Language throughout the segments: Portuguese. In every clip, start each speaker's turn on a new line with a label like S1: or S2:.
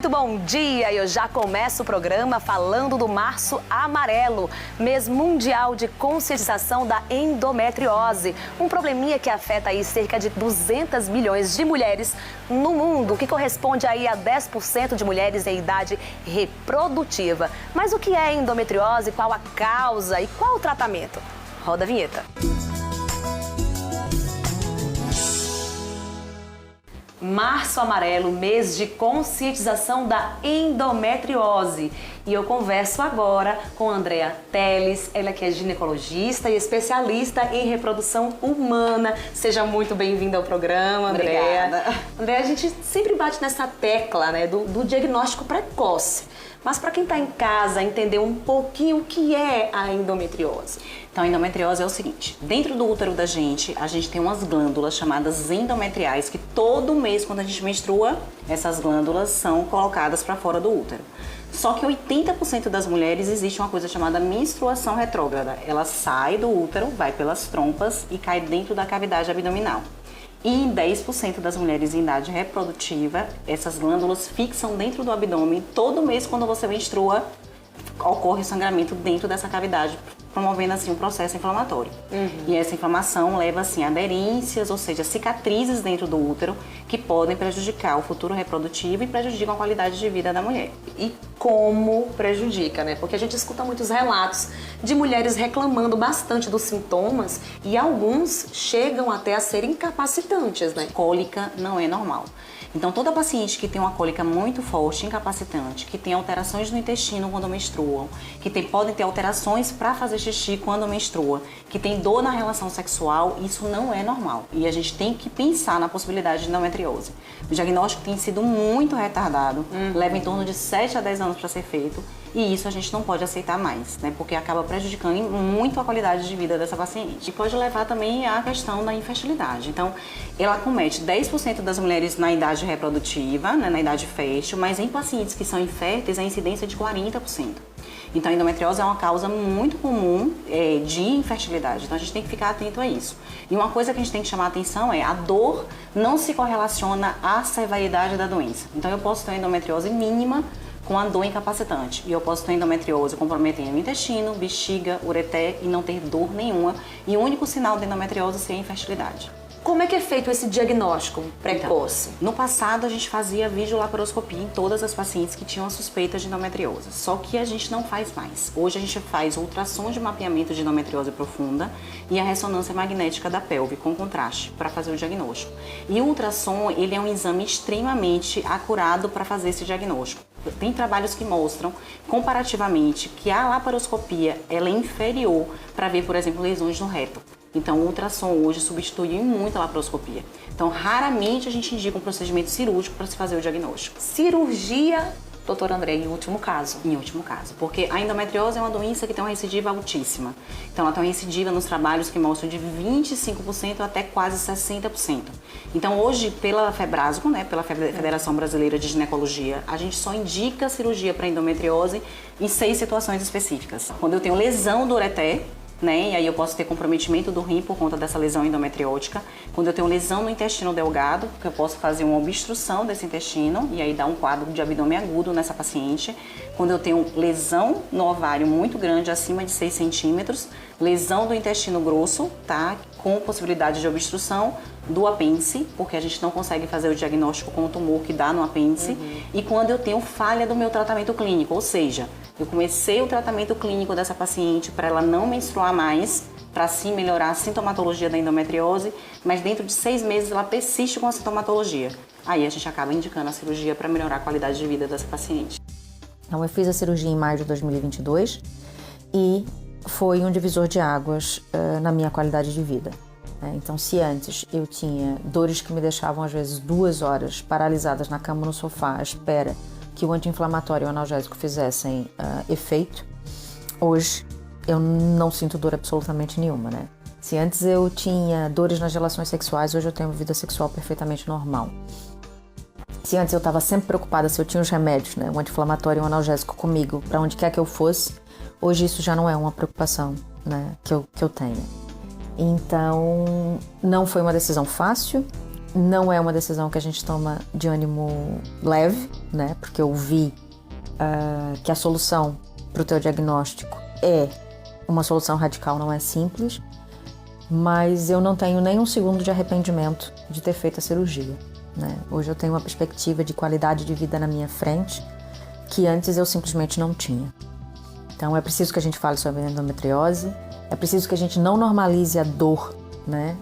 S1: Muito bom dia! Eu já começo o programa falando do Março Amarelo, mês mundial de conscientização da endometriose, um probleminha que afeta aí cerca de 200 milhões de mulheres no mundo, que corresponde aí a 10% de mulheres em idade reprodutiva. Mas o que é endometriose, qual a causa e qual o tratamento? Roda a vinheta. Março Amarelo, mês de conscientização da endometriose. E eu converso agora com a Andrea Teles, ela que é ginecologista e especialista em reprodução humana. Seja muito bem-vinda ao programa, Andrea.
S2: Obrigada.
S1: Andrea, a gente sempre bate nessa tecla, né, do diagnóstico precoce. Mas para quem está em casa, entender um pouquinho o que é a endometriose.
S2: Então, a endometriose é o seguinte, dentro do útero da gente, a gente tem umas glândulas chamadas endometriais, que todo mês, quando a gente menstrua, essas glândulas são colocadas para fora do útero. Só que 80% das mulheres existe uma coisa chamada menstruação retrógrada. Ela sai do útero, vai pelas trompas e cai dentro da cavidade abdominal. E em 10% das mulheres em idade reprodutiva, essas glândulas fixam dentro do abdômen. Todo mês, quando você menstrua, ocorre sangramento dentro dessa cavidade, promovendo assim um processo inflamatório. E essa inflamação leva assim a aderências, ou seja, cicatrizes dentro do útero, que podem prejudicar o futuro reprodutivo e prejudicam a qualidade de vida da mulher.
S1: E como prejudica, né? Porque a gente escuta muitos relatos de mulheres reclamando bastante dos sintomas e alguns chegam até a ser incapacitantes, né?
S2: Cólica não é normal. Então, toda paciente que tem uma cólica muito forte, incapacitante, que tem alterações no intestino quando menstruam, que podem ter alterações para fazer xixi quando menstrua, que tem dor na relação sexual, isso não é normal. E a gente tem que pensar na possibilidade de endometriose. O diagnóstico tem sido muito retardado, leva em torno de 7 a 10 anos para ser feito, e isso a gente não pode aceitar mais, né? Porque acaba prejudicando muito a qualidade de vida dessa paciente. E pode levar também à questão da infertilidade. Então, ela acomete 10% das mulheres na idade reprodutiva, né, na idade fértil, mas em pacientes que são inférteis, a incidência é de 40%. Então, a endometriose é uma causa muito comum de infertilidade. Então, a gente tem que ficar atento a isso. E uma coisa que a gente tem que chamar a atenção é a dor não se correlaciona à severidade da doença. Então, eu posso ter uma endometriose mínima com a dor incapacitante. E eu posso ter endometriose comprometendo o intestino, bexiga, ureter e não ter dor nenhuma. E o único sinal da endometriose seria a infertilidade.
S1: Como é que é feito esse diagnóstico precoce?
S2: Então, no passado, a gente fazia videolaparoscopia em todas as pacientes que tinham a suspeita de endometriose. Só que a gente não faz mais. Hoje a gente faz ultrassom de mapeamento de endometriose profunda e a ressonância magnética da pelve com contraste para fazer o diagnóstico. E o ultrassom, ele é um exame extremamente acurado para fazer esse diagnóstico. Tem trabalhos que mostram, comparativamente, que a laparoscopia ela é inferior para ver, por exemplo, lesões no reto. Então, o ultrassom hoje substitui muito a laparoscopia. Então, raramente a gente indica um procedimento cirúrgico para se fazer o diagnóstico.
S1: Cirurgia, doutora André, em último caso?
S2: Em último caso, porque a endometriose é uma doença que tem uma recidiva altíssima. Então, ela tem uma recidiva nos trabalhos que mostram de 25% até quase 60%. Então, hoje, pela FEBRASGO, né, pela Federação Brasileira de Ginecologia, a gente só indica cirurgia para endometriose em 6 situações específicas. Quando eu tenho lesão do ureter, né? E aí eu posso ter comprometimento do rim por conta dessa lesão endometriótica. Quando eu tenho lesão no intestino delgado, porque eu posso fazer uma obstrução desse intestino e aí dar um quadro de abdômen agudo nessa paciente. Quando eu tenho lesão no ovário muito grande, acima de 6 centímetros, lesão do intestino grosso, tá? Com possibilidade de obstrução do apêndice, porque a gente não consegue fazer o diagnóstico com o tumor que dá no apêndice. E quando eu tenho falha do meu tratamento clínico, ou seja, eu comecei o tratamento clínico dessa paciente para ela não menstruar mais, para assim melhorar a sintomatologia da endometriose, mas dentro de 6 meses ela persiste com a sintomatologia. Aí a gente acaba indicando a cirurgia para melhorar a qualidade de vida dessa paciente.
S3: Então, eu fiz a cirurgia em maio de 2022 e foi um divisor de águas na minha qualidade de vida. Então, se antes eu tinha dores que me deixavam às vezes 2 horas paralisadas na cama, no sofá, à espera que o anti-inflamatório e o analgésico fizessem efeito, hoje eu não sinto dor absolutamente nenhuma, né? Se antes eu tinha dores nas relações sexuais, hoje eu tenho uma vida sexual perfeitamente normal. Se antes eu estava sempre preocupada se eu tinha os remédios, né, o anti-inflamatório e o analgésico comigo, para onde quer que eu fosse, hoje isso já não é uma preocupação, né, que eu tenho. Então, não foi uma decisão fácil, não é uma decisão que a gente toma de ânimo leve, né? Porque eu vi que a solução para o teu diagnóstico é uma solução radical, não é simples, mas eu não tenho nem um segundo de arrependimento de ter feito a cirurgia, né? Hoje eu tenho uma perspectiva de qualidade de vida na minha frente que antes eu simplesmente não tinha. Então é preciso que a gente fale sobre a endometriose, é preciso que a gente não normalize a dor, né?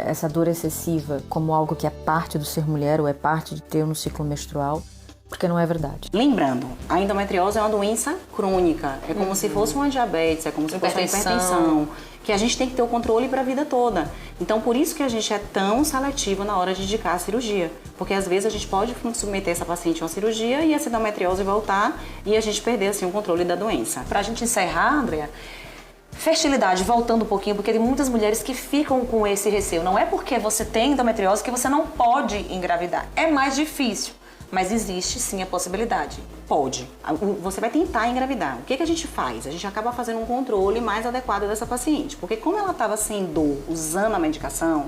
S3: Essa dor excessiva como algo que é parte do ser mulher ou é parte de ter no ciclo menstrual, porque não é verdade.
S2: Lembrando, a endometriose é uma doença crônica, é como se fosse uma diabetes, é como se fosse uma hipertensão, que a gente tem que ter o controle para a vida toda. Então, por isso que a gente é tão seletivo na hora de indicar a cirurgia, porque às vezes a gente pode submeter essa paciente a uma cirurgia e essa endometriose voltar e a gente perder assim o controle da doença.
S1: Pra gente encerrar, Andrea, fertilidade, voltando um pouquinho, porque tem muitas mulheres que ficam com esse receio. Não é porque você tem endometriose que você não pode engravidar. É mais difícil, mas existe sim a possibilidade.
S2: Pode. Você vai tentar engravidar. O que a gente faz? A gente acaba fazendo um controle mais adequado dessa paciente, porque como ela estava sem dor, usando a medicação,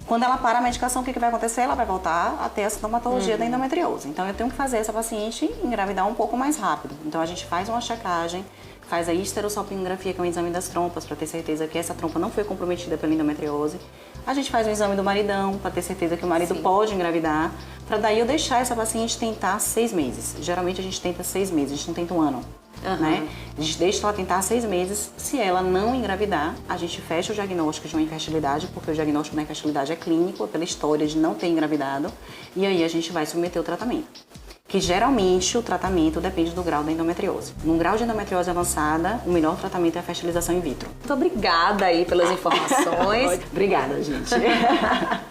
S2: quando ela para a medicação, o que vai acontecer? Ela vai voltar a ter a sintomatologia da endometriose. Então, eu tenho que fazer essa paciente engravidar um pouco mais rápido. Então, a gente faz uma checagem, faz a histerosalpingografia, que é um exame das trompas, para ter certeza que essa trompa não foi comprometida pela endometriose. A gente faz o exame do maridão, para ter certeza que o marido pode engravidar, para daí eu deixar essa paciente tentar 6 meses. Geralmente, a gente tenta 6 meses, a gente não tenta um ano. Né? A gente deixa ela tentar 6 meses. Se ela não engravidar, a gente fecha o diagnóstico de uma infertilidade, porque o diagnóstico da infertilidade é clínico, pela história de não ter engravidado, e aí a gente vai submeter o tratamento. Que geralmente o tratamento depende do grau da endometriose. Num grau de endometriose avançada, o melhor tratamento é a fertilização in vitro.
S1: Muito obrigada aí pelas informações.
S2: Obrigada, gente.